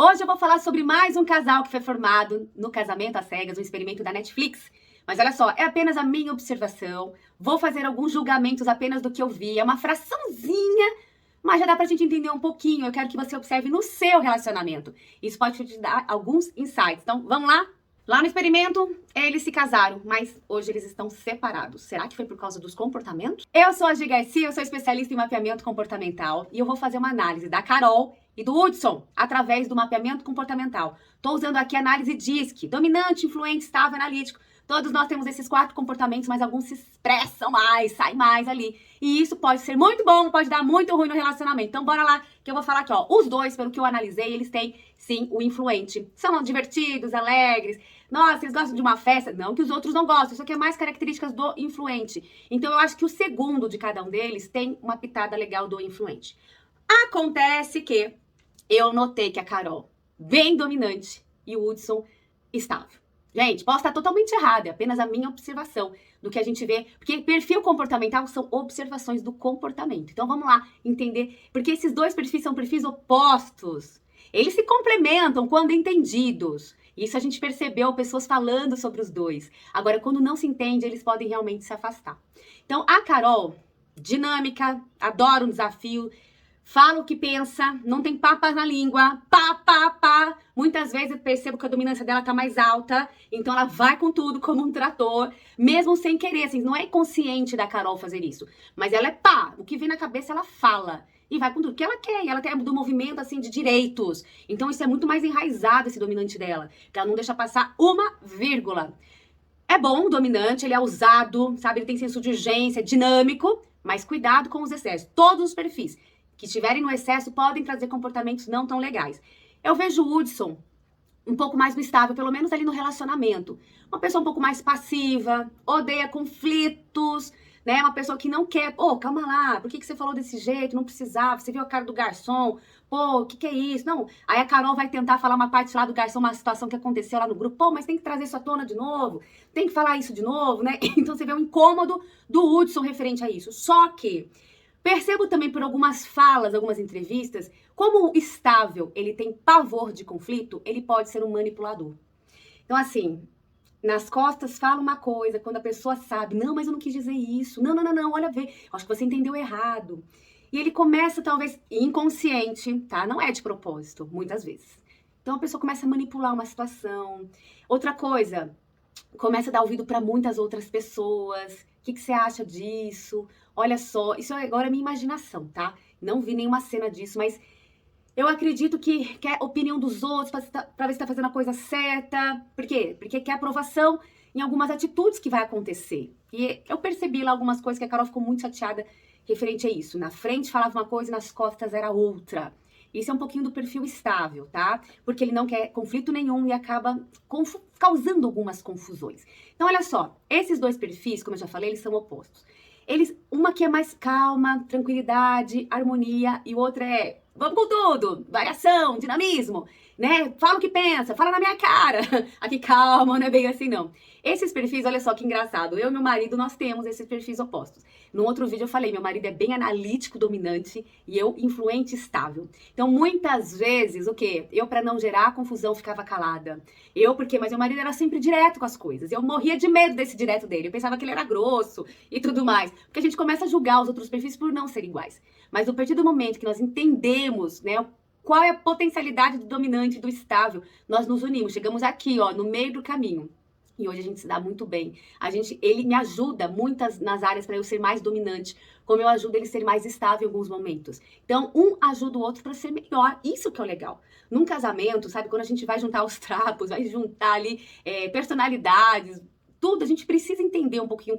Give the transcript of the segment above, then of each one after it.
Hoje eu vou falar sobre mais um casal que foi formado no Casamento às Cegas, um experimento da Netflix. Mas olha só, é apenas a minha observação, vou fazer alguns julgamentos apenas do que eu vi, é uma fraçãozinha, mas já dá pra gente entender um pouquinho. Eu quero que você observe no seu relacionamento. Isso pode te dar alguns insights. Então, vamos lá? Lá no experimento, eles se casaram, mas hoje eles estão separados. Será que foi por causa dos comportamentos? Eu sou a Gi Garcia, eu sou especialista em mapeamento comportamental e eu vou fazer uma análise da Carol e do Hudson através do mapeamento comportamental. Estou usando aqui a análise DISC, dominante, influente, estável, analítico. Todos nós temos esses 4 comportamentos, mas alguns se expressam mais, saem mais ali. E isso pode ser muito bom, pode dar muito ruim no relacionamento. Então bora lá, que eu vou falar aqui, ó. Os dois, pelo que eu analisei, eles têm, sim, o influente. São divertidos, alegres. Nossa, eles gostam de uma festa. Não que os outros não gostam, isso aqui é mais características do influente. Então eu acho que o segundo de cada um deles tem uma pitada legal do influente. Acontece que eu notei que a Carol, bem dominante, e o Hudson, estável. Gente, posso estar totalmente errada, é apenas a minha observação do que a gente vê, porque perfil comportamental são observações do comportamento. Então vamos lá entender, porque esses dois perfis são perfis opostos. Eles se complementam quando entendidos. Isso a gente percebeu pessoas falando sobre os dois. Agora, quando não se entende, eles podem realmente se afastar. Então, a Carol, dinâmica, adora um desafio, fala o que pensa, não tem papas na língua, pá. Muitas vezes eu percebo que a dominância dela tá mais alta, então ela vai com tudo como um trator, mesmo sem querer, assim, não é consciente da Carol fazer isso. Mas ela é pá, o que vem na cabeça ela fala. E vai com tudo que ela quer, e ela tem do movimento, assim, de direitos. Então isso é muito mais enraizado, esse dominante dela, que ela não deixa passar uma vírgula. É bom o dominante, ele é ousado, sabe, ele tem senso de urgência, é dinâmico, mas cuidado com os excessos. Todos os perfis que estiverem no excesso podem trazer comportamentos não tão legais. Eu vejo o Hudson um pouco mais instável, pelo menos ali no relacionamento. Uma pessoa um pouco mais passiva, odeia conflitos, né? Uma pessoa que não quer, pô, calma lá, por que você falou desse jeito? Não precisava, você viu a cara do garçom, pô, o que é isso? Não, aí a Carol vai tentar falar uma parte lá do garçom, uma situação que aconteceu lá no grupo, pô, mas tem que trazer isso à tona de novo, tem que falar isso de novo, né? Então você vê o incômodo do Hudson referente a isso. Só que percebo também por algumas falas, algumas entrevistas, como o estável, ele tem pavor de conflito, ele pode ser um manipulador. Então, assim, nas costas fala uma coisa, quando a pessoa sabe, não, mas eu não quis dizer isso, não, olha, vê, acho que você entendeu errado. E ele começa, talvez, inconsciente, tá? Não é de propósito, muitas vezes. Então, a pessoa começa a manipular uma situação. Outra coisa, começa a dar ouvido para muitas outras pessoas. O que você acha disso? Olha só, isso agora é minha imaginação, tá? Não vi nenhuma cena disso, mas eu acredito que quer opinião dos outros para ver se tá fazendo a coisa certa. Por quê? Porque quer aprovação em algumas atitudes que vai acontecer. E eu percebi lá algumas coisas que a Carol ficou muito chateada referente a isso. Na frente falava uma coisa e nas costas era outra. Isso é um pouquinho do perfil estável, tá? Porque ele não quer conflito nenhum e acaba causando algumas confusões. Então, olha só, esses dois perfis, como eu já falei, eles são opostos. Uma que é mais calma, tranquilidade, harmonia, e o outro é vamos com tudo, variação, dinamismo, né? Fala o que pensa, fala na minha cara. Aqui, calma, não é bem assim, não. Esses perfis, olha só que engraçado. Eu e meu marido, nós temos esses perfis opostos. No outro vídeo eu falei, meu marido é bem analítico, dominante, e eu influente, estável. Então, muitas vezes, o quê? Eu, para não gerar confusão, ficava calada. Mas meu marido era sempre direto com as coisas. Eu morria de medo desse direto dele. Eu pensava que ele era grosso e tudo mais. Porque a gente começa a julgar os outros perfis por não serem iguais. Mas a partir do momento que nós entendemos, né, qual é a potencialidade do dominante e do estável, nós nos unimos. Chegamos aqui, ó, no meio do caminho. E hoje a gente se dá muito bem. Ele me ajuda muitas nas áreas para eu ser mais dominante, como eu ajudo ele a ser mais estável em alguns momentos. Então, um ajuda o outro para ser melhor. Isso que é o legal. Num casamento, sabe, quando a gente vai juntar os trapos, vai juntar ali personalidades, tudo, a gente precisa entender um pouquinho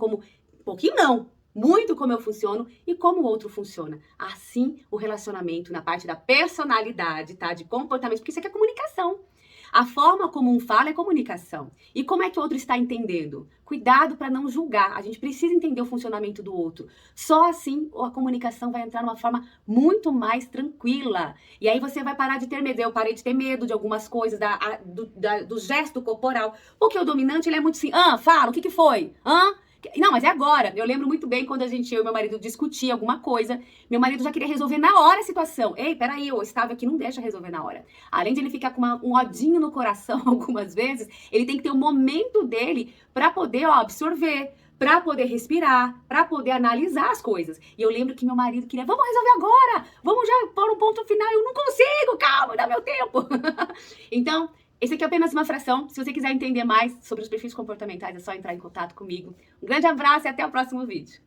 muito como eu funciono e como o outro funciona. Assim, o relacionamento na parte da personalidade, tá? De comportamento, porque isso aqui é comunicação. A forma como um fala é comunicação. E como é que o outro está entendendo? Cuidado para não julgar. A gente precisa entender o funcionamento do outro. Só assim a comunicação vai entrar numa forma muito mais tranquila. E aí você vai parar de ter medo. Eu parei de ter medo de algumas coisas, do gesto corporal. Porque o dominante, ele é muito assim, fala, o que foi? Não, mas é agora. Eu lembro muito bem quando eu e meu marido discutia alguma coisa, meu marido já queria resolver na hora a situação. Ei, peraí, o Estávio aqui não deixa resolver na hora. Além de ele ficar com um odinho no coração algumas vezes, ele tem que ter o momento dele para poder, ó, absorver, para poder respirar, para poder analisar as coisas. E eu lembro que meu marido queria, vamos resolver agora, vamos já pôr um ponto final. Eu não consigo, calma, dá meu tempo. Então, esse aqui é apenas uma fração. Se você quiser entender mais sobre os perfis comportamentais, é só entrar em contato comigo. Um grande abraço e até o próximo vídeo.